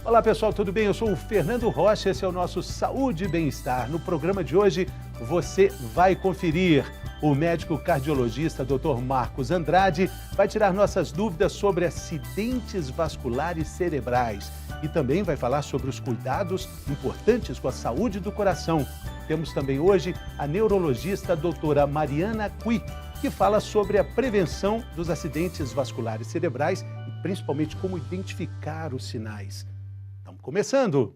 Olá pessoal, tudo bem? Eu sou o Fernando Rocha, esse é o nosso Saúde e Bem-Estar. No programa de hoje você vai conferir. O médico cardiologista Dr. Marcos Andrade vai tirar nossas dúvidas sobre acidentes vasculares cerebrais e também vai falar sobre os cuidados importantes com a saúde do coração. Temos também hoje a neurologista doutora Mariana Cui, que fala sobre a prevenção dos acidentes vasculares cerebrais e principalmente como identificar os sinais. Estamos começando!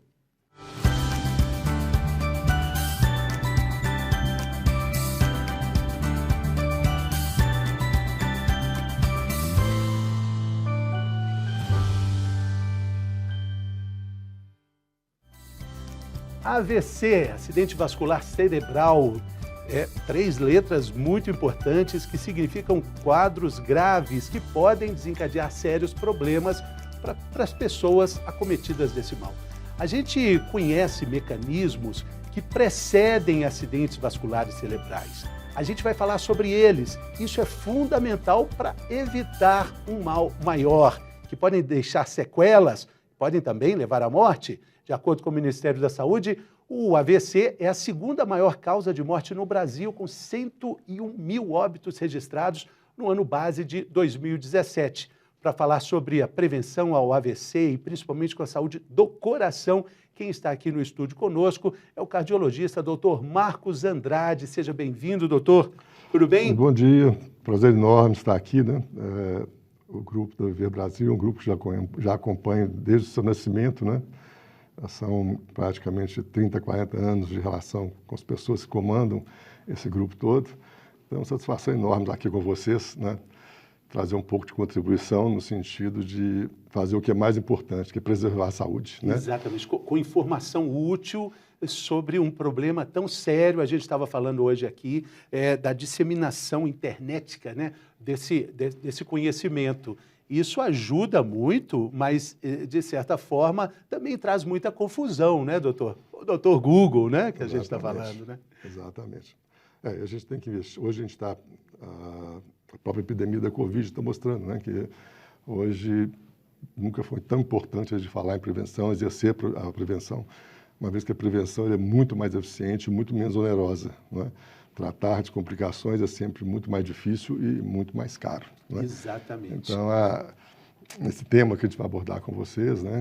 AVC, acidente vascular cerebral, três letras muito importantes que significam quadros graves que podem desencadear sérios problemas para as pessoas acometidas desse mal. A gente conhece mecanismos que precedem acidentes vasculares cerebrais. A gente vai falar sobre eles. Isso é fundamental para evitar um mal maior, que podem deixar sequelas, podem também levar à morte. De acordo com o Ministério da Saúde, o AVC é a segunda maior causa de morte no Brasil, com 101 mil óbitos registrados no ano base de 2017. Para falar sobre a prevenção ao AVC e principalmente com a saúde do coração, quem está aqui no estúdio conosco é o cardiologista Dr. Marcos Andrade. Seja bem-vindo, doutor. Tudo bem? Bom dia, prazer enorme estar aqui, né? O grupo do Viver Brasil, um grupo que já acompanho desde o seu nascimento, né? São praticamente 30, 40 anos de relação com as pessoas que comandam esse grupo todo. Então, é uma satisfação enorme estar aqui com vocês, né? Trazer um pouco de contribuição no sentido de fazer o que é mais importante, que é preservar a saúde, né? Exatamente, com informação útil sobre um problema tão sério. A gente estava falando hoje aqui da disseminação internética, né? desse conhecimento. Isso ajuda muito, mas, de certa forma, também traz muita confusão, né, doutor? O doutor Google, né, que a gente está falando, né? Exatamente. A gente tem que investir. Hoje a gente está... A própria epidemia da Covid está mostrando, né, que hoje nunca foi tão importante a gente falar em prevenção, exercer a prevenção, uma vez que a prevenção é muito mais eficiente, muito menos onerosa, né? Tratar de complicações é sempre muito mais difícil e muito mais caro, né? Exatamente. Então, esse tema que a gente vai abordar com vocês, né,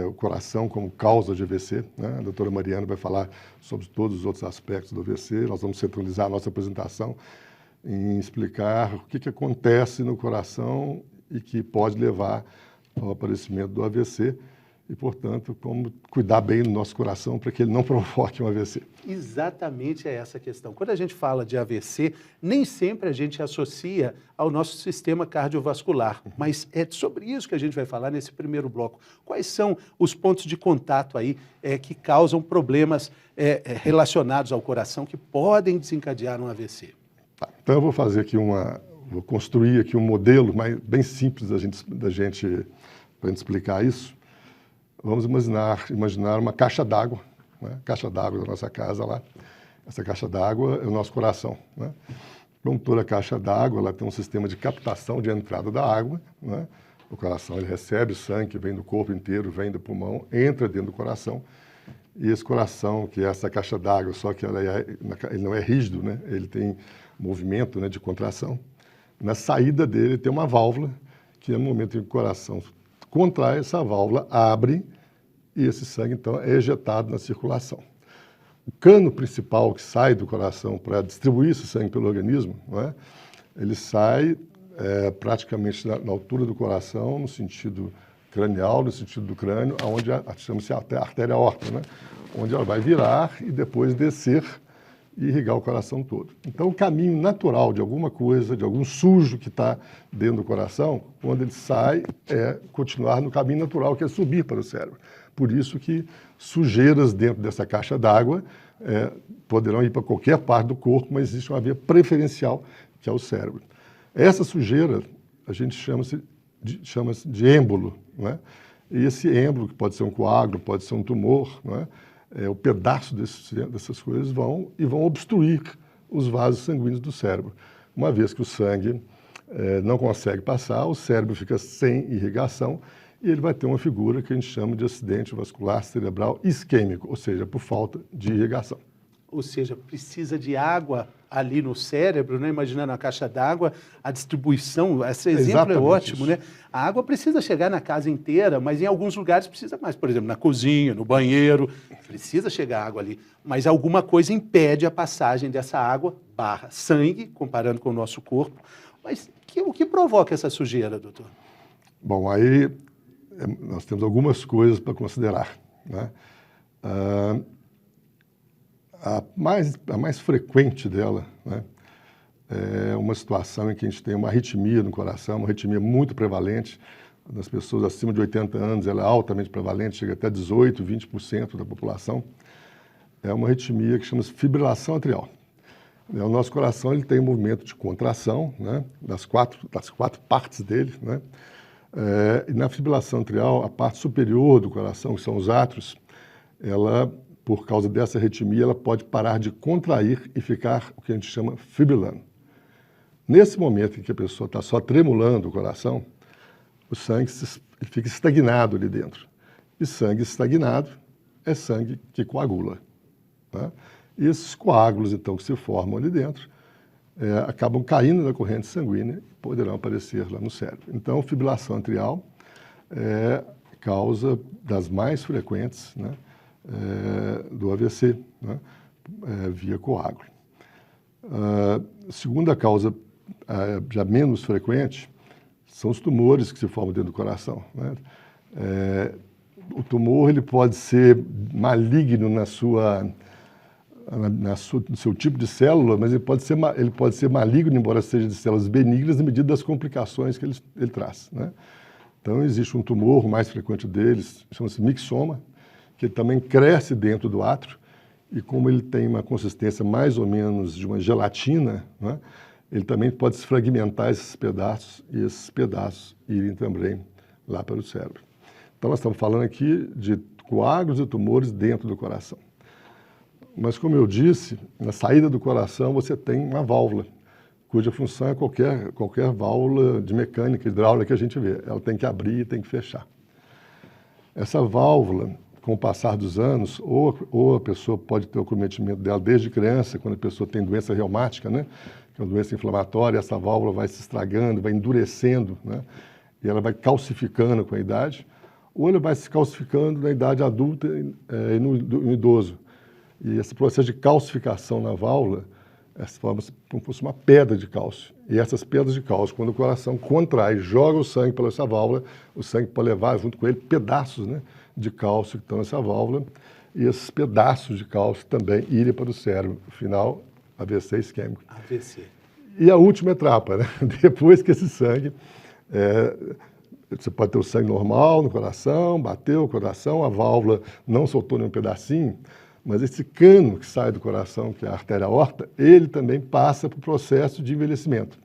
o coração como causa de AVC, né? A doutora Mariana vai falar sobre todos os outros aspectos do AVC. Nós vamos centralizar a nossa apresentação em explicar o que acontece no coração e que pode levar ao aparecimento do AVC e, portanto, como cuidar bem do nosso coração para que ele não provoque um AVC. Exatamente é essa a questão. Quando a gente fala de AVC, nem sempre a gente associa ao nosso sistema cardiovascular, mas é sobre isso que a gente vai falar nesse primeiro bloco. Quais são os pontos de contato aí que causam problemas relacionados ao coração que podem desencadear um AVC? Tá, então eu vou fazer aqui vou construir aqui um modelo bem simples da gente para a gente explicar isso. Vamos imaginar uma caixa d'água, né? Caixa d'água da nossa casa lá. Essa caixa d'água é o nosso coração, né? Como toda caixa d'água, ela tem um sistema de captação de entrada da água, né? O coração ele recebe sangue que vem do corpo inteiro, vem do pulmão, entra dentro do coração. E esse coração, que é essa caixa d'água, só que ele não é rígido, né? Ele tem movimento, né, de contração. Na saída dele tem uma válvula, que no momento em que o coração contrai, essa válvula abre e esse sangue, então, é ejetado na circulação. O cano principal que sai do coração para distribuir esse sangue pelo organismo, não é? Ele sai praticamente na altura do coração, no sentido cranial, no sentido do crânio, onde chama-se artéria aorta, né? Onde ela vai virar e depois descer e irrigar o coração todo. Então, o caminho natural de alguma coisa, de algum sujo que está dentro do coração, quando ele sai, é continuar no caminho natural, que é subir para o cérebro. Por isso que sujeiras dentro dessa caixa d'água poderão ir para qualquer parte do corpo, mas existe uma via preferencial, que é o cérebro. Essa sujeira, a gente chama de êmbolo, né? E esse êmbolo, que pode ser um coágulo, pode ser um tumor, né? O pedaço dessas coisas vão obstruir os vasos sanguíneos do cérebro. Uma vez que o sangue não consegue passar, o cérebro fica sem irrigação e ele vai ter uma figura que a gente chama de acidente vascular cerebral isquêmico, ou seja, por falta de irrigação. Ou seja, precisa de água ali no cérebro, né? Imaginando a caixa d'água, a distribuição, esse exemplo Exatamente é ótimo, isso. né? A água precisa chegar na casa inteira, mas em alguns lugares precisa mais, por exemplo, na cozinha, no banheiro, precisa chegar água ali, mas alguma coisa impede a passagem dessa água barra sangue, comparando com o nosso corpo. Mas o que provoca essa sujeira, doutor? Bom, aí nós temos algumas coisas para considerar, né? A mais frequente dela, né, é uma situação em que a gente tem uma arritmia no coração, uma arritmia muito prevalente. Nas pessoas acima de 80 anos, ela é altamente prevalente, chega até 18%, 20% da população. É uma arritmia que chama-se fibrilação atrial. O nosso coração ele tem um movimento de contração, né, das quatro partes dele, né? E na fibrilação atrial, a parte superior do coração, que são os átrios, ela, por causa dessa arritmia, ela pode parar de contrair e ficar o que a gente chama fibrilando. Nesse momento em que a pessoa está só tremulando o coração, o sangue ele fica estagnado ali dentro. E sangue estagnado é sangue que coagula, né? E esses coágulos, então, que se formam ali dentro, acabam caindo na corrente sanguínea e poderão aparecer lá no cérebro. Então, fibrilação atrial é causa das mais frequentes, né, do AVC, né, via coágulo. Segunda causa, já menos frequente, são os tumores que se formam dentro do coração, né? O tumor ele pode ser maligno no seu tipo de célula, mas ele pode ser maligno, embora seja de células benignas, na medida das complicações que ele traz, né? Então, existe um tumor, o mais frequente deles, chama-se mixoma, que ele também cresce dentro do átrio, e como ele tem uma consistência mais ou menos de uma gelatina, né, ele também pode se fragmentar esses pedaços, e esses pedaços irem também lá para o cérebro. Então, nós estamos falando aqui de coágulos e tumores dentro do coração. Mas, como eu disse, na saída do coração você tem uma válvula, cuja função é qualquer válvula de mecânica, hidráulica que a gente vê. Ela tem que abrir e tem que fechar. Essa válvula, com o passar dos anos, ou a pessoa pode ter o comprometimento dela desde criança, quando a pessoa tem doença reumática, né, que é uma doença inflamatória, essa válvula vai se estragando, vai endurecendo, né, e ela vai calcificando com a idade, ou ela vai se calcificando na idade adulta e no idoso. E esse processo de calcificação na válvula forma como se fosse uma pedra de cálcio. E essas pedras de cálcio, quando o coração contrai, joga o sangue pela essa válvula, o sangue pode levar junto com ele pedaços, né, de cálcio que estão nessa válvula, e esses pedaços de cálcio também irem para o cérebro. Final, AVC isquêmico. AVC. E a última etapa, né? Depois que esse sangue... você pode ter o sangue normal no coração, bateu o coração, a válvula não soltou nenhum pedacinho, mas esse cano que sai do coração, que é a artéria aorta, ele também passa por processo de envelhecimento.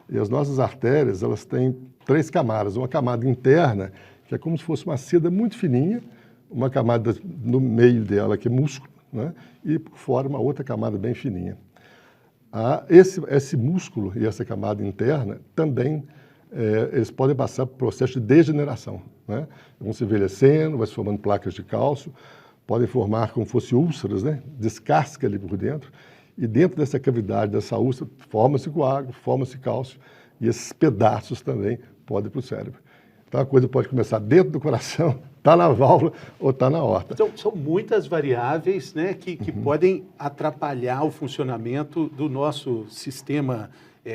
E as nossas artérias, elas têm 3 camadas. Uma camada interna, que é como se fosse uma seda muito fininha, uma camada no meio dela, que é músculo, né? E por fora uma outra camada bem fininha. Esse músculo e essa camada interna também, eles podem passar por processo de degeneração, né? Vão se envelhecendo, vai se formando placas de cálcio, podem formar como fosse úlceras, né? Descasca ali por dentro, e dentro dessa cavidade, dessa úlcera, forma-se coágulo, forma-se cálcio, e esses pedaços também podem ir para o cérebro. Então a coisa pode começar dentro do coração, está na válvula ou está na aorta. Então, são muitas variáveis, né, que podem atrapalhar o funcionamento do nosso sistema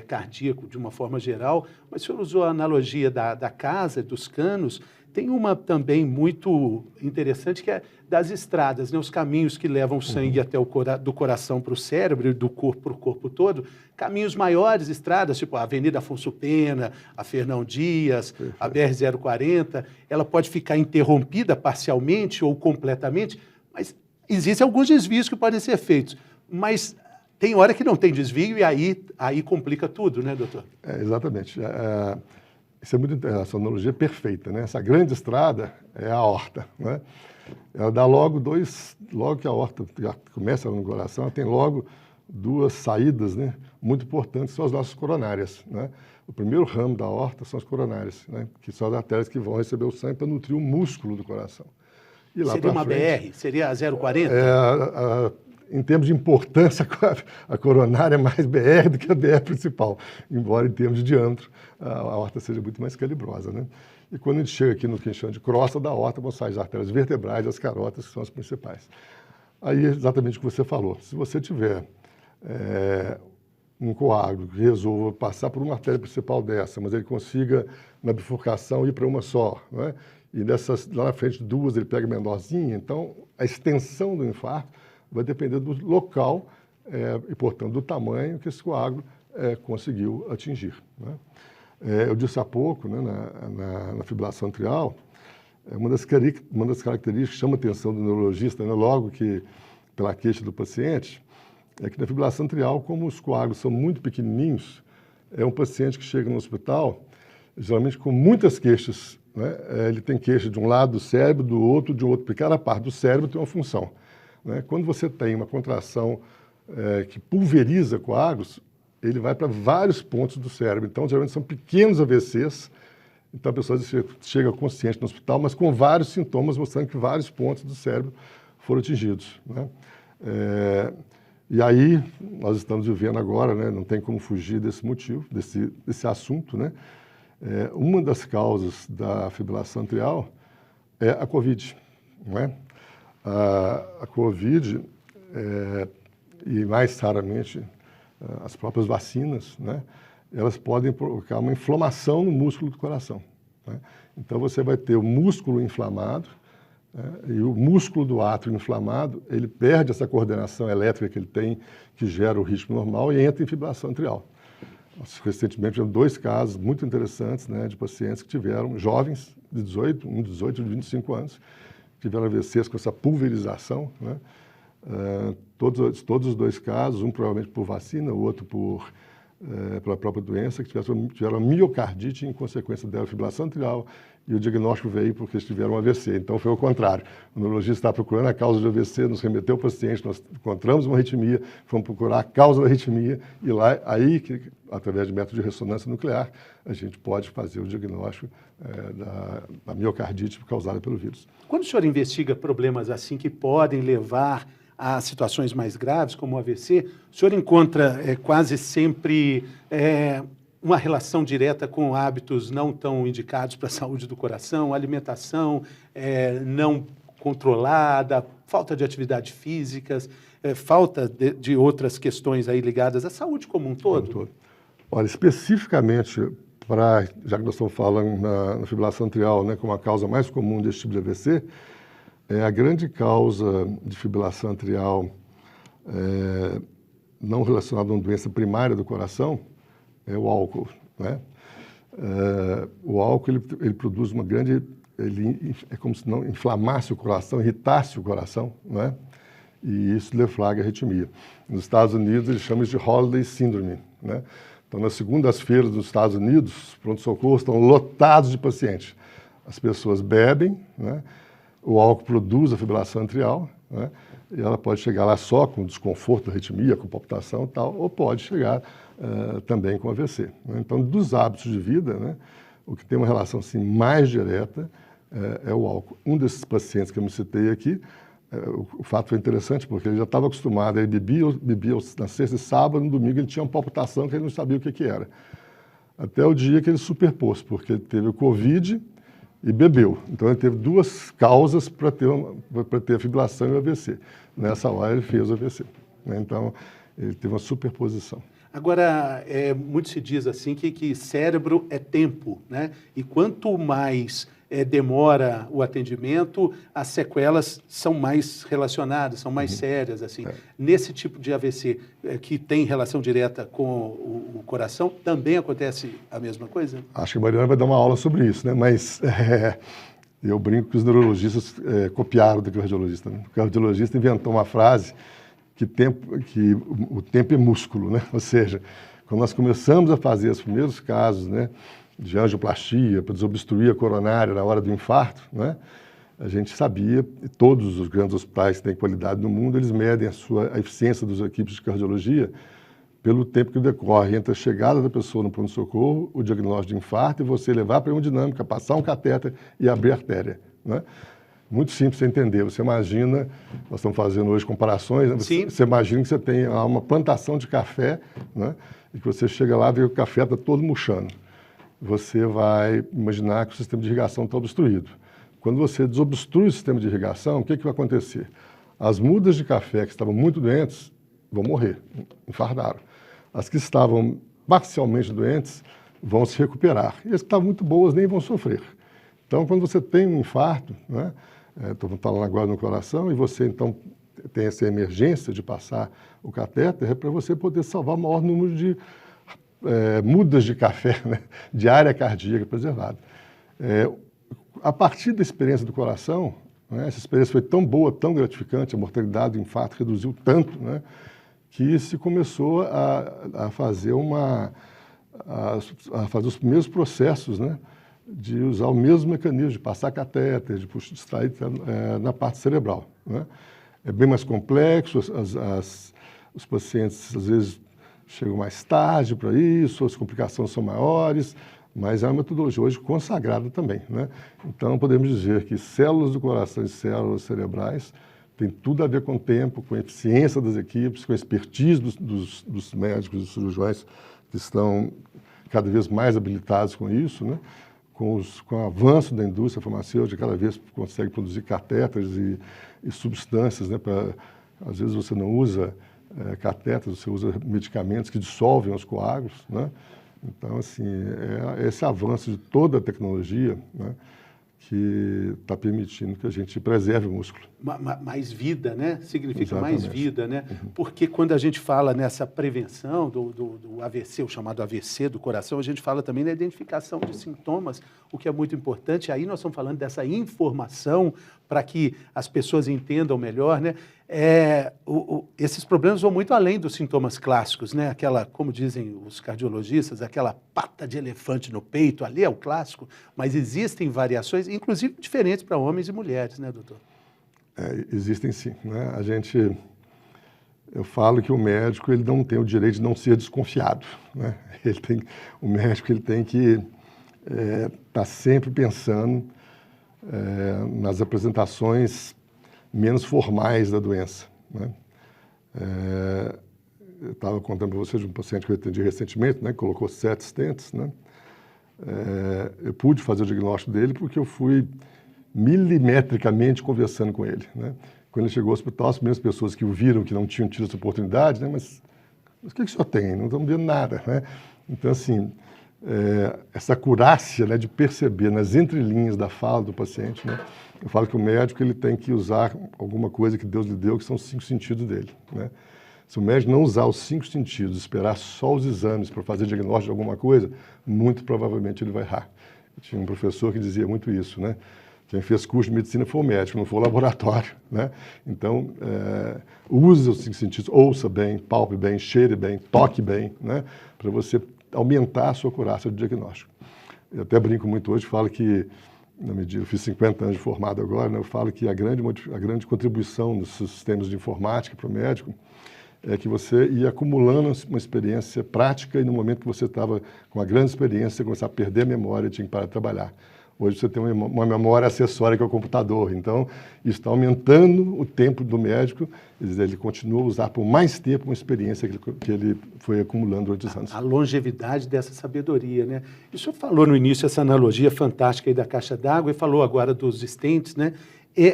cardíaco de uma forma geral. Mas o senhor usou a analogia da casa, dos canos. Tem uma também muito interessante que é das estradas, né? Os caminhos que levam o sangue até do coração para o cérebro e do corpo para o corpo todo. Caminhos maiores, estradas, tipo a Avenida Afonso Pena, a Fernão Dias, a BR-040, ela pode ficar interrompida parcialmente ou completamente, mas existem alguns desvios que podem ser feitos. Mas tem hora que não tem desvio e aí complica tudo, né, doutor? Exatamente. Isso é muito, essa analogia é perfeita, né? Essa grande estrada é a aorta, né? Ela dá logo que a aorta começa no coração, ela tem logo duas saídas, né, muito importantes, são as nossas coronárias, né? O primeiro ramo da aorta são as coronárias, né, que são as artérias que vão receber o sangue para nutrir o músculo do coração. E lá Seria uma frente, BR? Seria a 040? Em termos de importância, a coronária é mais BR do que a BR principal, embora em termos de diâmetro a aorta seja muito mais calibrosa, né? E quando a gente chega aqui no que a gente chama de crosta da aorta, vão sair as artérias vertebrais e as carótidas, que são as principais. Aí é exatamente o que você falou. Se você tiver um coágulo que resolva passar por uma artéria principal dessa, mas ele consiga, na bifurcação, ir para uma só, né? E dessas, lá na frente, duas, ele pega menorzinha, então a extensão do infarto vai depender do local e, portanto, do tamanho que esse coágulo conseguiu atingir, né? Eu disse há pouco, né, na fibrilação atrial, uma das características que chama a atenção do neurologista, né, logo que pela queixa do paciente, é que na fibrilação atrial, como os coágulos são muito pequenininhos, é um paciente que chega no hospital, geralmente com muitas queixas, né? Ele tem queixa de um lado do cérebro, do outro, de outro, porque cada parte do cérebro tem uma função, né? Quando você tem uma contração que pulveriza coágulos, ele vai para vários pontos do cérebro. Então, geralmente são pequenos AVCs. Então, a pessoa chega consciente no hospital, mas com vários sintomas, mostrando que vários pontos do cérebro foram atingidos, né? E aí, nós estamos vivendo agora, né? Não tem como fugir desse motivo, desse assunto, né? Uma das causas da fibrilação atrial é a Covid, não é? A Covid, e mais raramente as próprias vacinas, né, elas podem provocar uma inflamação no músculo do coração, né? Então você vai ter o músculo inflamado, né, e o músculo do átrio inflamado, ele perde essa coordenação elétrica que ele tem, que gera o ritmo normal e entra em fibrilação atrial. Nós, recentemente, tivemos 2 casos muito interessantes, né, de pacientes que tiveram, jovens, de 18 e de 25 anos, tiveram AVCs com essa pulverização, né? Todos os 2 casos, um provavelmente por vacina, o outro pela própria doença, que tiveram miocardite em consequência da fibrilação atrial, e o diagnóstico veio porque eles tiveram um AVC. Então foi o contrário. O neurologista estava procurando a causa do AVC, nos remeteu o paciente, nós encontramos uma arritmia, fomos procurar a causa da arritmia, e lá, aí, através de método de ressonância nuclear, a gente pode fazer o diagnóstico da miocardite causada pelo vírus. Quando o senhor investiga problemas assim que podem levar a situações mais graves, como o AVC, o senhor encontra quase sempre uma relação direta com hábitos não tão indicados para a saúde do coração, alimentação não controlada, falta de atividade físicas, falta de outras questões aí ligadas à saúde como um todo? Olha, especificamente, já que nós estamos falando na fibrilação atrial, né, como a causa mais comum desse tipo de AVC, a grande causa de fibrilação atrial não relacionada a uma doença primária do coração é o álcool, né? O álcool ele produz uma grande, é como se não inflamasse o coração, irritasse o coração, né? E isso deflagra a arritmia. Nos Estados Unidos eles chamam isso de Holiday Syndrome, né? Então, nas segundas-feiras dos Estados Unidos, os pronto-socorros estão lotados de pacientes. As pessoas bebem, né? O álcool produz a fibrilação atrial, né? E ela pode chegar lá só com desconforto, arritmia, com palpitação e tal, ou pode chegar também com AVC, né? Então, dos hábitos de vida, né, o que tem uma relação assim, mais direta é o álcool. Um desses pacientes que eu me citei aqui, o fato foi interessante porque ele já estava acostumado, ele bebia na sexta e sábado, no domingo ele tinha uma palpitação que ele não sabia o que era. Até o dia que ele superpôs, porque ele teve o Covid e bebeu. Então ele teve 2 causas para ter a fibrilação e o AVC. Nessa hora ele fez o AVC, né? Então ele teve uma superposição. Agora, muito se diz assim que cérebro é tempo, né? E quanto mais demora o atendimento, as sequelas são mais relacionadas, são mais sérias, assim. Nesse tipo de AVC que tem relação direta com o coração, também acontece a mesma coisa? Acho que a Mariana vai dar uma aula sobre isso, né? Mas eu brinco que os neurologistas copiaram do cardiologista, né? O cardiologista inventou uma frase que o tempo é músculo, né? Ou seja, quando nós começamos a fazer os primeiros casos, né, de angioplastia, para desobstruir a coronária na hora do infarto, né, a gente sabia, e todos os grandes hospitais que têm qualidade no mundo, eles medem a eficiência das equipes de cardiologia pelo tempo que decorre entre a chegada da pessoa no pronto-socorro, o diagnóstico de infarto e você levar para a hemodinâmica, passar um catéter e abrir a artéria, né? Muito simples de entender. Você imagina, nós estamos fazendo hoje comparações, né? Você imagina que você tem uma plantação de café, né? E que você chega lá e vê que o café está todo murchando. Você vai imaginar que o sistema de irrigação está obstruído. Quando você desobstrui o sistema de irrigação, o que vai acontecer? As mudas de café que estavam muito doentes vão morrer, infartaram. As que estavam parcialmente doentes vão se recuperar. E as que estavam muito boas nem vão sofrer. Então, quando você tem um infarto, né? Estou falando agora no coração, e você então tem essa emergência de passar o catéter, é para você poder salvar o maior número de mudas de café, né? De área cardíaca preservada. A partir da experiência do coração, né? Essa experiência foi tão boa, tão gratificante, a mortalidade do infarto reduziu tanto, né? Que se começou a fazer os primeiros processos, né? De usar o mesmo mecanismo, de passar catéter, de extrair na parte cerebral, né? É bem mais complexo, os pacientes às vezes chegam mais tarde para isso, as complicações são maiores, mas é uma metodologia hoje consagrada também, né? Então podemos dizer que células do coração e células cerebrais tem tudo a ver com o tempo, com a eficiência das equipes, com a expertise dos médicos e dos cirurgiões que estão cada vez mais habilitados com isso, né? Com o avanço da indústria farmacêutica, cada vez consegue produzir catéteres e substâncias, né? Às vezes você não usa catéteres, você usa medicamentos que dissolvem os coágulos, né? Então, assim, esse avanço de toda a tecnologia, né? Que está permitindo que a gente preserve o músculo. Mais vida, né? Significa Exatamente. mais vida, né? Porque quando a gente fala nessa prevenção do AVC, o chamado AVC do coração, a gente fala também da identificação de sintomas, o que é muito importante. Aí nós estamos falando dessa informação para que as pessoas entendam melhor, né? Esses problemas vão muito além dos sintomas clássicos, né? Aquela, como dizem os cardiologistas, aquela pata de elefante no peito, ali é o clássico, mas existem variações, inclusive diferentes para homens e mulheres, né, doutor? Existem sim, né? Eu falo que o médico ele não tem o direito de não ser desconfiado, né? O médico ele tem que estar sempre pensando nas apresentações menos formais da doença, né? Eu estava contando para vocês de um paciente que eu atendi recentemente, né? Que colocou 7 stents, né? Eu pude fazer o diagnóstico dele porque eu fui milimetricamente conversando com ele, né? Quando ele chegou ao hospital, as primeiras pessoas que o viram, que não tinham tido essa oportunidade, né? Mas o que o senhor tem? Não estamos vendo nada, né? Então, assim, essa acurácia, né, de perceber nas entrelinhas da fala do paciente, né? Eu falo que o médico ele tem que usar alguma coisa que Deus lhe deu, que são os 5 sentidos dele, né? Se o médico não usar os 5 sentidos, esperar só os exames para fazer diagnóstico de alguma coisa, muito provavelmente ele vai errar. Eu tinha um professor que dizia muito isso, né? Quem fez curso de medicina foi o médico, não foi o laboratório, né? Então, use os 5 sentidos, ouça bem, palpe bem, cheire bem, toque bem, né? Para você aumentar a sua acurácia do diagnóstico. Eu até brinco muito hoje, falo que, na medida, eu fiz 50 anos de formado agora, né? Eu falo que a grande contribuição dos sistemas de informática para o médico é que você ia acumulando uma experiência prática e no momento que você estava com uma grande experiência, você começava a perder a memória e tinha que parar de trabalhar. Hoje você tem uma memória acessória que é o computador, então isso está aumentando o tempo do médico, ele continua a usar por mais tempo uma experiência que ele foi acumulando durante os anos. A longevidade dessa sabedoria, né? E o senhor falou no início essa analogia fantástica aí da caixa d'água e falou agora dos stents, né?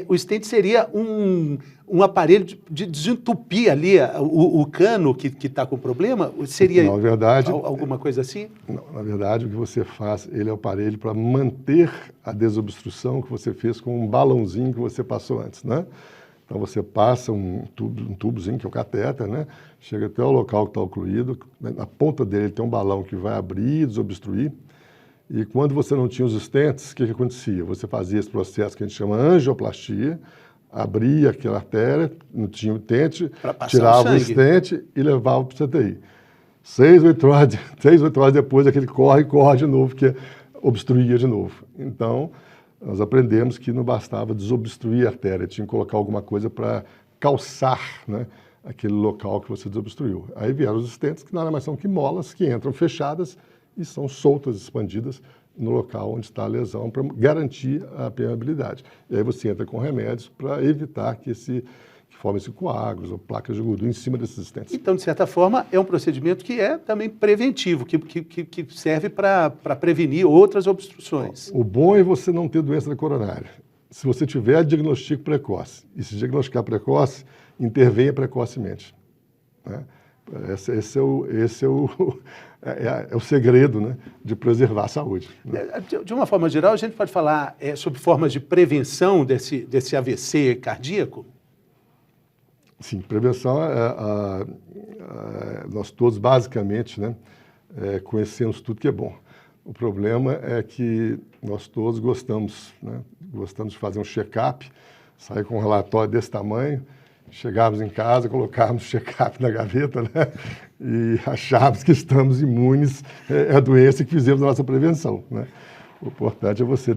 O stent seria um aparelho de desentupir ali o cano que está com problema? Seria na verdade, alguma coisa assim? Não, na verdade, o que você faz, ele é o aparelho para manter a desobstrução que você fez com um balãozinho que você passou antes, né? Então você passa um tubozinho, que é o catéter, né? Chega até o local que está ocluído, né? Na ponta dele tem um balão que vai abrir, desobstruir. E quando você não tinha os stents, o que acontecia? Você fazia esse processo que a gente chama angioplastia, abria aquela artéria, não tinha o stent, tirava o stent e levava para o CTI. 6, 8 horas depois, aquele corre de novo, porque obstruía de novo. Então, nós aprendemos que não bastava desobstruir a artéria, tinha que colocar alguma coisa para calçar, né, aquele local que você desobstruiu. Aí vieram os stents, que nada mais são que molas que entram fechadas e são soltas, expandidas no local onde está a lesão, para garantir a permeabilidade. E aí você entra com remédios para evitar que formem-se coágulos ou placas de gordura em cima desses stents. Então, de certa forma, é um procedimento que é também preventivo, que serve para prevenir outras obstruções. O bom é você não ter doença da coronária. Se você tiver diagnóstico precoce, e se diagnosticar precoce, intervenha precocemente, né? Esse é o segredo, né, de preservar a saúde, né? De uma forma geral, a gente pode falar sobre formas de prevenção desse AVC cardíaco? Sim, prevenção, nós todos basicamente, né, conhecemos tudo que é bom. O problema é que nós todos gostamos de fazer um check-up, sair com um relatório desse tamanho, chegarmos em casa, colocarmos o check-up na gaveta, né, e acharmos que estamos imunes à doença e que fizemos a nossa prevenção, né? O importante é você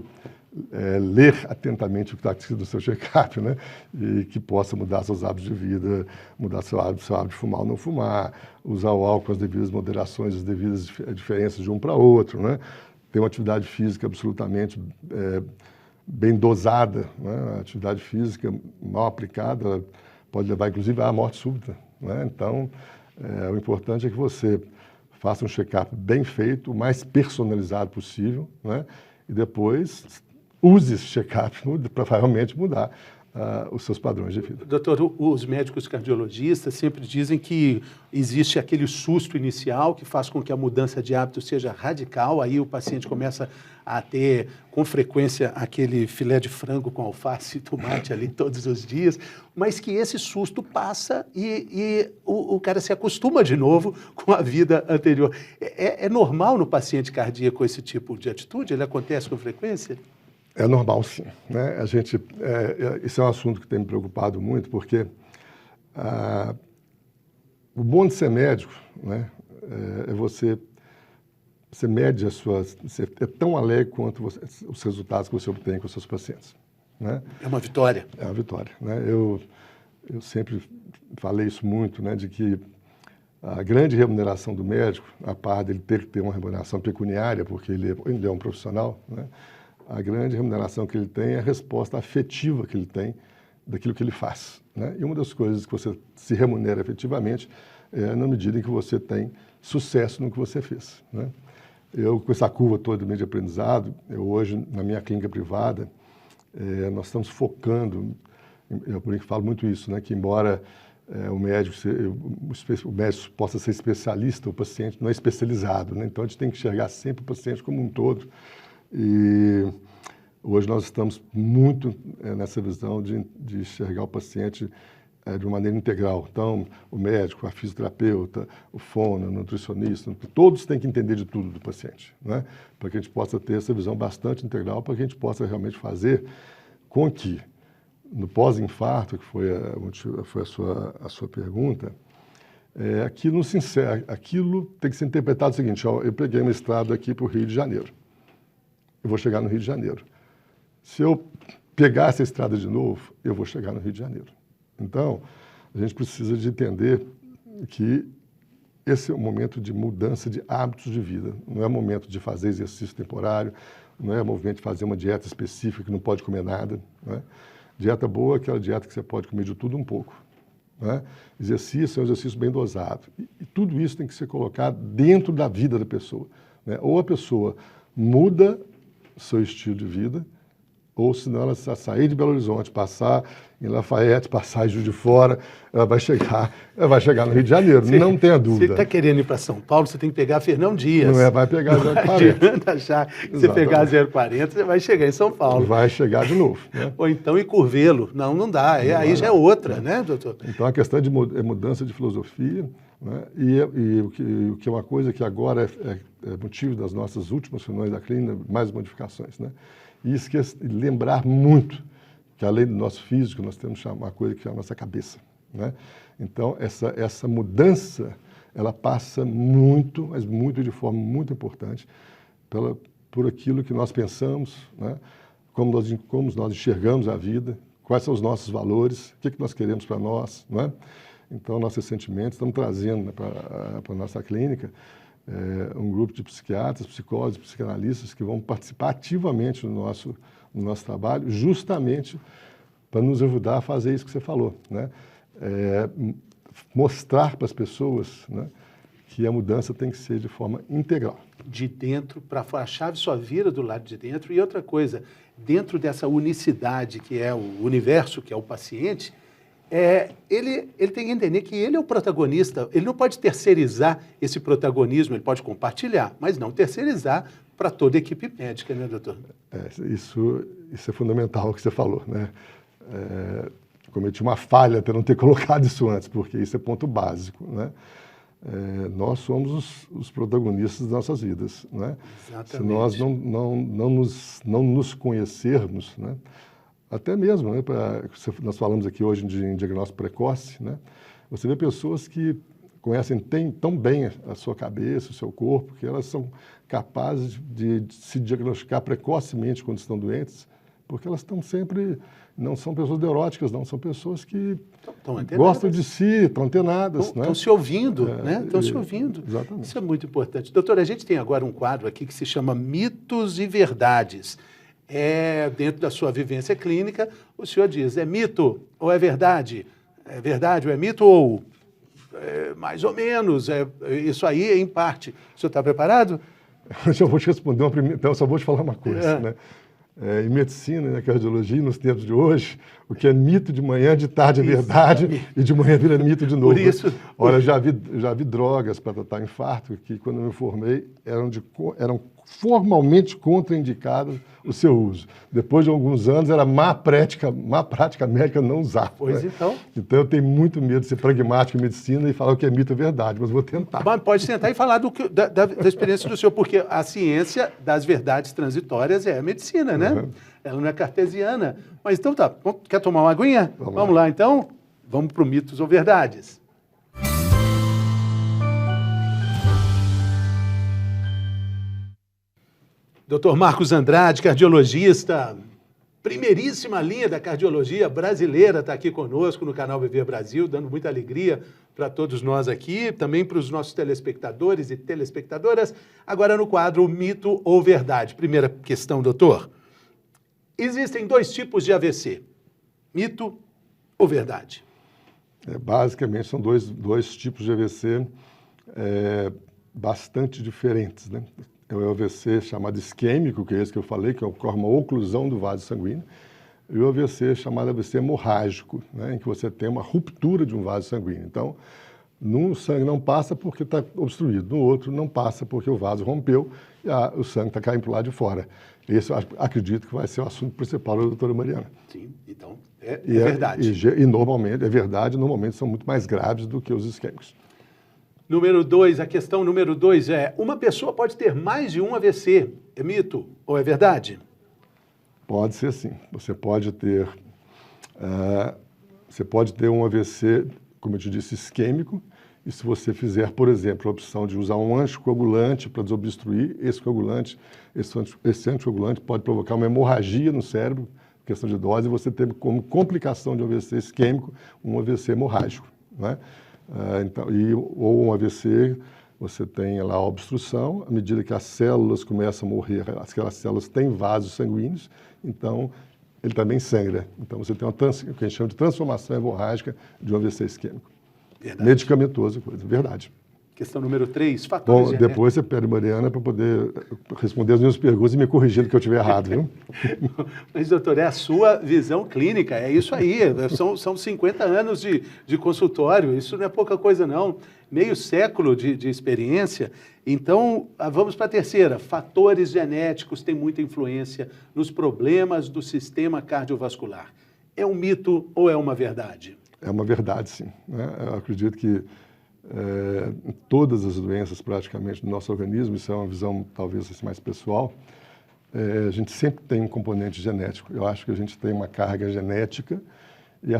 ler atentamente o que está escrito no seu check-up, né, e que possa mudar seus hábitos de vida, mudar seu hábito de fumar ou não fumar, usar o álcool com as devidas moderações, as devidas diferenças de um para outro, né, ter uma atividade física absolutamente bem dosada, né? A atividade física mal aplicada pode levar, inclusive, à morte súbita, né? Então, o importante é que você faça um check-up bem feito, o mais personalizado possível, né? E depois use esse check-up para realmente mudar os seus padrões de vida. Doutor, os médicos cardiologistas sempre dizem que existe aquele susto inicial que faz com que a mudança de hábito seja radical, aí o paciente começa a ter com frequência aquele filé de frango com alface e tomate ali todos os dias, mas que esse susto passa e o cara se acostuma de novo com a vida anterior. É normal no paciente cardíaco esse tipo de atitude? Ele acontece com frequência? É normal, sim, né? Isso é um assunto que tem me preocupado muito, porque o bom de ser médico, né, você mede você é tão alegre quanto os resultados que você obtém com os seus pacientes, né? É uma vitória. É uma vitória, né? Eu sempre falei isso muito, né, de que a grande remuneração do médico, a par dele ter que ter uma remuneração pecuniária, porque ele é um profissional, né? A grande remuneração que ele tem é a resposta afetiva que ele tem daquilo que ele faz, né? E uma das coisas que você se remunera efetivamente é na medida em que você tem sucesso no que você fez, né? Eu, com essa curva toda do meio de aprendizado, hoje, na minha clínica privada, nós estamos focando, eu por isso falo muito isso, né, que embora o médico possa ser especialista, o paciente não é especializado, né? Então a gente tem que enxergar sempre o paciente como um todo. E hoje nós estamos muito nessa visão de enxergar o paciente de uma maneira integral. Então, o médico, a fisioterapeuta, o fono, o nutricionista, todos têm que entender de tudo do paciente, né? Para que a gente possa ter essa visão bastante integral, para que a gente possa realmente fazer com que, no pós-infarto, que foi a sua pergunta, aquilo tem que ser interpretado o seguinte: ó, eu peguei uma estrada aqui para o Rio de Janeiro. Eu vou chegar no Rio de Janeiro. Se eu pegar essa estrada de novo, eu vou chegar no Rio de Janeiro. Então, a gente precisa de entender que esse é um momento de mudança de hábitos de vida. Não é momento de fazer exercício temporário, não é momento de fazer uma dieta específica que não pode comer nada, né? Dieta boa é aquela dieta que você pode comer de tudo um pouco, né? Exercício é um exercício bem dosado. E tudo isso tem que ser colocado dentro da vida da pessoa, né? Ou a pessoa muda seu estilo de vida, ou senão ela sair de Belo Horizonte, passar em Lafayette, passar em Juiz de Fora, ela vai chegar no Rio de Janeiro, não tenha dúvida. Você está querendo ir para São Paulo, você tem que pegar Fernão Dias. Não vai pegar 040. Não adianta achar que você pegar 040, você vai chegar em São Paulo. Vai chegar de novo, né? Ou então ir Curvelo. Não dá, aí já é outra, né, doutor? Então a questão de mudança de filosofia, né? E o que é uma coisa que agora é motivo das nossas últimas reuniões da clínica, mais modificações, né? E lembrar muito que, além do nosso físico, nós temos uma coisa que é a nossa cabeça, né? Então, essa mudança, ela passa muito, mas muito de forma muito importante, por aquilo que nós pensamos, né? como nós enxergamos a vida, quais são os nossos valores, o que nós queremos para nós, não é? Então, nós recentemente estamos trazendo para a nossa clínica um grupo de psiquiatras, psicólogos, psicanalistas que vão participar ativamente no nosso trabalho, justamente para nos ajudar a fazer isso que você falou, né? Mostrar para as pessoas, né, que a mudança tem que ser de forma integral. De dentro para fora. A chave só vira do lado de dentro. E outra coisa, dentro dessa unicidade que é o universo, que é o paciente, ele tem que entender que ele é o protagonista. Ele não pode terceirizar esse protagonismo, ele pode compartilhar, mas não terceirizar para toda a equipe médica, né, doutor? Isso é fundamental o que você falou, né? Cometi uma falha até não ter colocado isso antes, porque isso é ponto básico, né? Nós somos os protagonistas das nossas vidas, né? Exatamente. Se nós não nos conhecermos, né? Até mesmo, né, nós falamos aqui hoje em diagnóstico precoce, né? Você vê pessoas que conhecem tão bem a sua cabeça, o seu corpo, que elas são capazes de se diagnosticar precocemente quando estão doentes, porque elas estão sempre, não são pessoas neuróticas, não, são pessoas que gostam de si, estão antenadas. Estão se ouvindo, né? Estão se ouvindo. Exatamente. Isso é muito importante. Doutor, a gente tem agora um quadro aqui que se chama Mitos e Verdades. Dentro da sua vivência clínica, o senhor diz, é mito ou é verdade? É verdade ou é mito ou mais ou menos? Isso aí é em parte. O senhor está preparado? Eu já vou te responder então eu só vou te falar uma coisa, né? Em medicina, na cardiologia, nos tempos de hoje, o que é mito de manhã, de tarde é verdade, e de manhã vira mito de novo. Por isso... Olha, já vi drogas para tratar infarto que, quando eu me formei, eram formalmente contraindicados o seu uso. Depois de alguns anos, era má prática médica não usar. Pois né? Então eu tenho muito medo de ser pragmático em medicina e falar o que é mito é verdade, mas vou tentar. Mas pode tentar e falar da experiência do senhor, porque a ciência das verdades transitórias é a medicina, né? Uhum. Ela não é cartesiana. Mas então tá, quer tomar uma aguinha? Vamos lá então? Vamos para o mitos ou verdades. Dr. Marcos Andrade, cardiologista, primeiríssima linha da cardiologia brasileira, está aqui conosco no canal Viver Brasil, dando muita alegria para todos nós aqui, também para os nossos telespectadores e telespectadoras. Agora no quadro Mito ou Verdade. Primeira questão, doutor. Existem dois tipos de AVC, mito ou verdade? Basicamente são dois tipos de AVC bastante diferentes, né? É o AVC chamado isquêmico, que é esse que eu falei, que ocorre uma oclusão do vaso sanguíneo, e o AVC chamado AVC hemorrágico, né, em que você tem uma ruptura de um vaso sanguíneo. Então, num sangue não passa porque está obstruído, no outro não passa porque o vaso rompeu e o sangue está caindo para o lado de fora. Esse eu acredito que vai ser o assunto principal da doutora Mariana. Sim, então é verdade. E normalmente, é verdade, normalmente são muito mais graves do que os isquêmicos. Número 2, a questão número 2 é, uma pessoa pode ter mais de um AVC, é mito ou é verdade? Pode ser sim. Você pode ter um AVC, como eu te disse, isquêmico, e se você fizer, por exemplo, a opção de usar um anticoagulante para desobstruir, esse anticoagulante pode provocar uma hemorragia no cérebro, questão de dose, e você tem como complicação de um AVC isquêmico um AVC hemorrágico, né? Ou um AVC, você tem lá a obstrução, à medida que as células começam a morrer, aquelas células têm vasos sanguíneos, então ele também sangra. Então você tem o que a gente chama de transformação hemorrágica de um AVC isquêmico. Verdade. Medicamentoso, coisa, verdade. Questão número 3, fatores genéticos. Depois você pede Mariana para poder responder as minhas perguntas e me corrigir do que eu tiver errado, viu? Mas, doutor, é a sua visão clínica, é isso aí. São 50 anos de consultório, isso não é pouca coisa, não. Meio século de experiência. Então, vamos para a terceira. Fatores genéticos têm muita influência nos problemas do sistema cardiovascular. É um mito ou é uma verdade? É uma verdade, sim, né? Eu acredito que em todas as doenças praticamente do nosso organismo, isso é uma visão talvez assim, mais pessoal, a gente sempre tem um componente genético. Eu acho que a gente tem uma carga genética e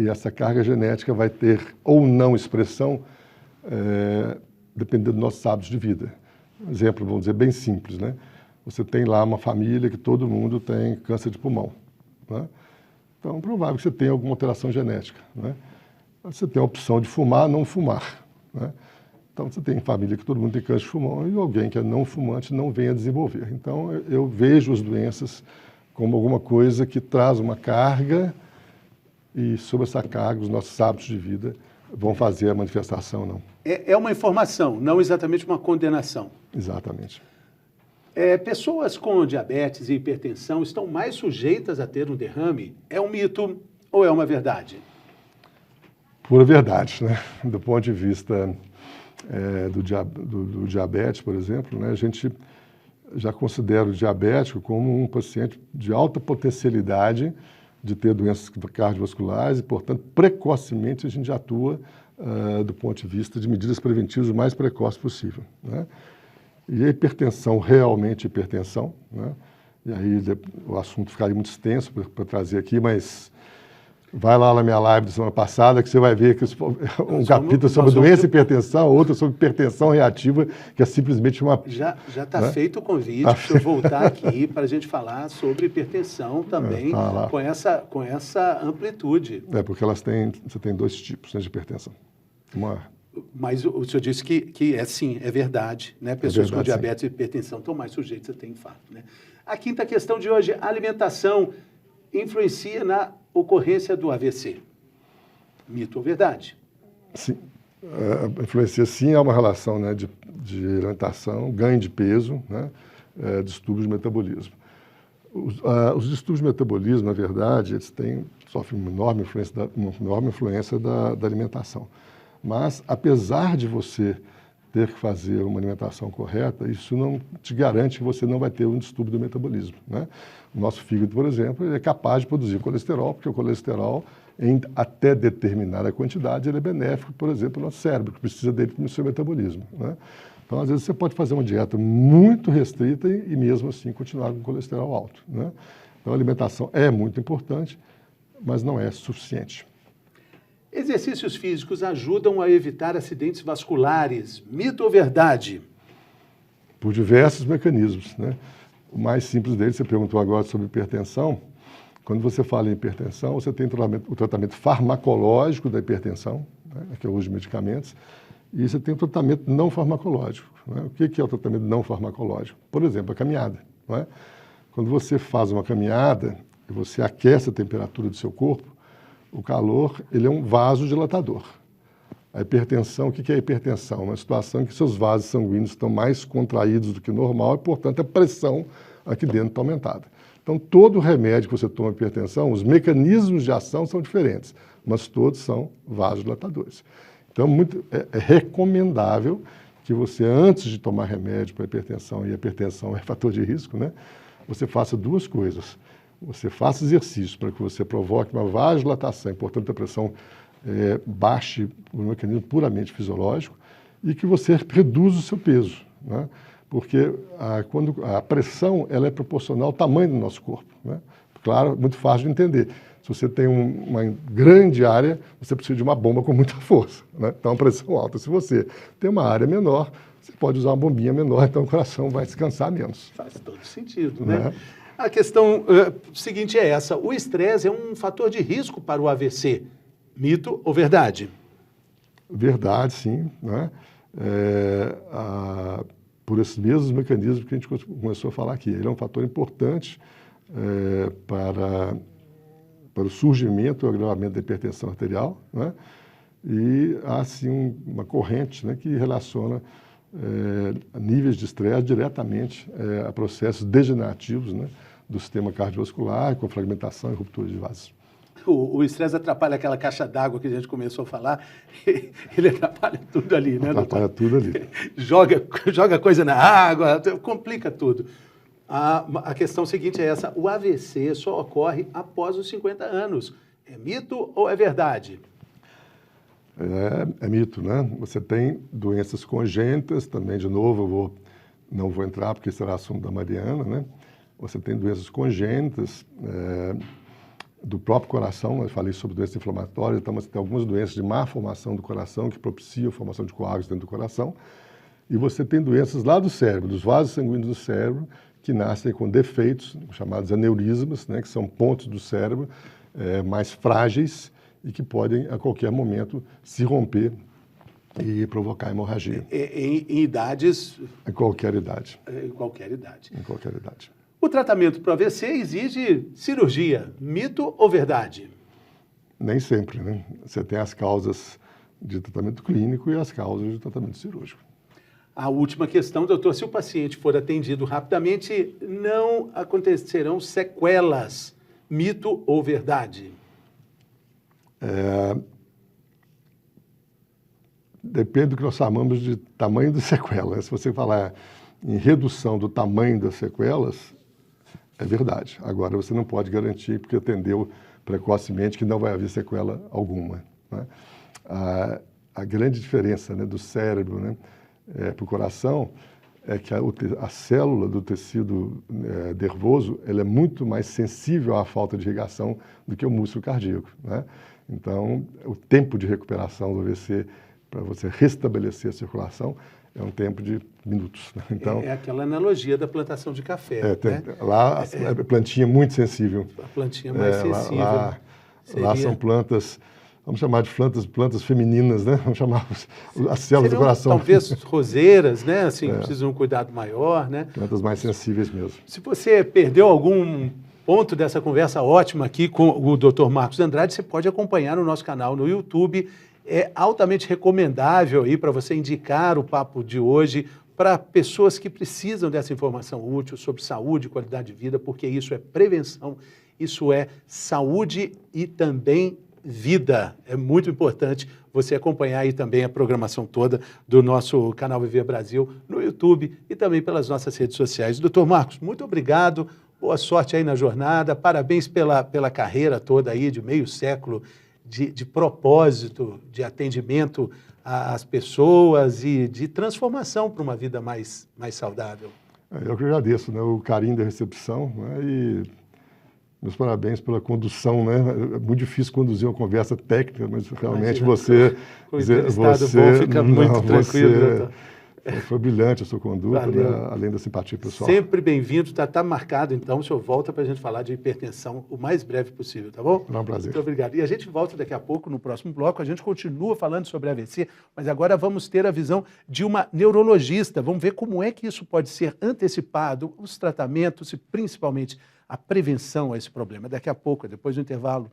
essa carga genética vai ter ou não expressão dependendo dos nossos hábitos de vida. Um exemplo, vamos dizer, bem simples, né? você tem lá uma família que todo mundo tem câncer de pulmão, né? Então, é provável que você tenha alguma alteração genética, né? Você tem a opção de fumar, não fumar, né? Então, você tem família que todo mundo tem câncer de pulmão e alguém que é não fumante não vem a desenvolver. Então, eu vejo as doenças como alguma coisa que traz uma carga e sobre essa carga os nossos hábitos de vida vão fazer a manifestação, não. É uma informação, não exatamente uma condenação. Exatamente. Pessoas com diabetes e hipertensão estão mais sujeitas a ter um derrame? É um mito ou é uma verdade? Pura verdade, né? Do ponto de vista do diabetes, por exemplo, né? A gente já considera o diabético como um paciente de alta potencialidade de ter doenças cardiovasculares e, portanto, precocemente a gente atua do ponto de vista de medidas preventivas o mais precoce possível, né? E a hipertensão, realmente hipertensão, né? E aí o assunto ficaria muito extenso para trazer aqui, mas vai lá na minha live da semana passada que você vai ver que capítulo sobre doença e hipertensão, outro sobre hipertensão reativa, que é simplesmente uma... Já está, né? Feito o convite para eu voltar aqui para a gente falar sobre hipertensão também, com essa amplitude. Porque você tem dois tipos, né, de hipertensão. Mas o senhor disse que sim, é verdade, né? Pessoas com diabetes e hipertensão estão mais sujeitas a ter infarto, né? A quinta questão de hoje, a alimentação influencia na ocorrência do AVC. Mito ou verdade? Sim, influencia sim, há uma relação, né, de alimentação, ganho de peso, né, distúrbios de metabolismo. Os distúrbios de metabolismo, na verdade, eles sofrem uma enorme influência da alimentação. Mas, apesar de você ter que fazer uma alimentação correta, isso não te garante que você não vai ter um distúrbio do metabolismo, né? O nosso fígado, por exemplo, ele é capaz de produzir colesterol, porque o colesterol, em até determinada quantidade, ele é benéfico, por exemplo, no nosso cérebro, que precisa dele no seu metabolismo, né? Então, às vezes, você pode fazer uma dieta muito restrita e mesmo assim continuar com colesterol alto, né? Então, a alimentação é muito importante, mas não é suficiente. Exercícios físicos ajudam a evitar acidentes vasculares. Mito ou verdade? Por diversos mecanismos, né? O mais simples deles, você perguntou agora sobre hipertensão. Quando você fala em hipertensão, você tem o tratamento farmacológico da hipertensão, né, que é o uso de medicamentos, e você tem o tratamento não farmacológico, né? O que é o tratamento não farmacológico? Por exemplo, a caminhada, não é? Quando você faz uma caminhada e você aquece a temperatura do seu corpo, o calor, ele é um vasodilatador. A hipertensão, o que é a hipertensão? Uma situação em que seus vasos sanguíneos estão mais contraídos do que normal e, portanto, a pressão aqui dentro está aumentada. Então, todo remédio que você toma para hipertensão, os mecanismos de ação são diferentes, mas todos são vasodilatadores. Então, é recomendável que você, antes de tomar remédio para hipertensão, e a hipertensão é fator de risco, né, você faça duas coisas. Você faça exercício para que você provoque uma vasodilatação, portanto, a pressão baixe por um mecanismo puramente fisiológico e que você reduza o seu peso, né? Porque quando a pressão ela é proporcional ao tamanho do nosso corpo, né? Claro, muito fácil de entender. Se você tem uma grande área, você precisa de uma bomba com muita força, né? Então, a pressão alta. Se você tem uma área menor, você pode usar uma bombinha menor, então o coração vai descansar menos. Faz todo sentido, né? A questão seguinte é essa: o estresse é um fator de risco para o AVC. Mito ou verdade? Verdade, sim, né? Por esses mesmos mecanismos que a gente começou a falar aqui. Ele é um fator importante para o surgimento e o agravamento da hipertensão arterial, né? E há, sim, uma corrente, né, que relaciona níveis de estresse diretamente a processos degenerativos, né, do sistema cardiovascular, com fragmentação e ruptura de vasos. O estresse atrapalha aquela caixa d'água que a gente começou a falar, ele atrapalha tudo ali, né? Atrapalha tudo ali. Joga coisa na água, complica tudo. A questão seguinte é essa: o AVC só ocorre após os 50 anos. É mito ou é verdade? É mito, né? Você tem doenças congênitas, também, de novo, não vou entrar porque será assunto da Mariana, né? Você tem doenças congênitas do próprio coração, eu falei sobre doenças inflamatórias, então você tem algumas doenças de má formação do coração que propiciam a formação de coágulos dentro do coração, e você tem doenças lá do cérebro, dos vasos sanguíneos do cérebro, que nascem com defeitos, chamados aneurismas, né, que são pontos do cérebro mais frágeis e que podem, a qualquer momento, se romper e provocar hemorragia. Em idades... Em qualquer idade. Em qualquer idade. Em qualquer idade. O tratamento para o AVC exige cirurgia. Mito ou verdade? Nem sempre, né? Você tem as causas de tratamento clínico e as causas de tratamento cirúrgico. A última questão, doutor, se o paciente for atendido rapidamente, não acontecerão sequelas. Mito ou verdade? Depende do que nós chamamos de tamanho da sequela. Se você falar em redução do tamanho das sequelas, é verdade. Agora, você não pode garantir, porque atendeu precocemente, que não vai haver sequela alguma, né? A grande diferença, né, do cérebro, né, para o coração é que a célula do tecido nervoso ela é muito mais sensível à falta de irrigação do que o músculo cardíaco, né? Então, o tempo de recuperação do AVC para você restabelecer a circulação é um tempo de minutos, né? Então, é aquela analogia da plantação de café. Né? Lá a plantinha é muito sensível. A plantinha mais sensível. Lá são plantas, vamos chamar de plantas femininas, né? Vamos chamar as células do coração. Talvez roseiras, né? Assim, precisam de um cuidado maior, né? Plantas mais sensíveis mesmo. Se você perdeu algum ponto dessa conversa ótima aqui com o Dr. Marcos Andrade, você pode acompanhar no nosso canal no YouTube. É altamente recomendável aí para você indicar o papo de hoje para pessoas que precisam dessa informação útil sobre saúde e qualidade de vida, porque isso é prevenção, isso é saúde e também vida. É muito importante você acompanhar aí também a programação toda do nosso canal Viver Brasil no YouTube e também pelas nossas redes sociais. Doutor Marcos, muito obrigado, boa sorte aí na jornada, parabéns pela carreira toda aí de meio século de propósito, de atendimento às pessoas e de transformação para uma vida mais saudável. Eu que agradeço, né, o carinho da recepção, né, e meus parabéns pela condução, né? É muito difícil conduzir uma conversa técnica, mas realmente você... Com o entrevistado bom, fica muito tranquilo, doutor. Foi brilhante a sua conduta, né? Além da simpatia pessoal. Sempre bem-vindo, tá marcado então, o senhor volta para a gente falar de hipertensão o mais breve possível, tá bom? É um prazer. Muito obrigado. E a gente volta daqui a pouco, no próximo bloco, a gente continua falando sobre AVC, mas agora vamos ter a visão de uma neurologista, vamos ver como é que isso pode ser antecipado, os tratamentos e principalmente a prevenção a esse problema. Daqui a pouco, depois do intervalo.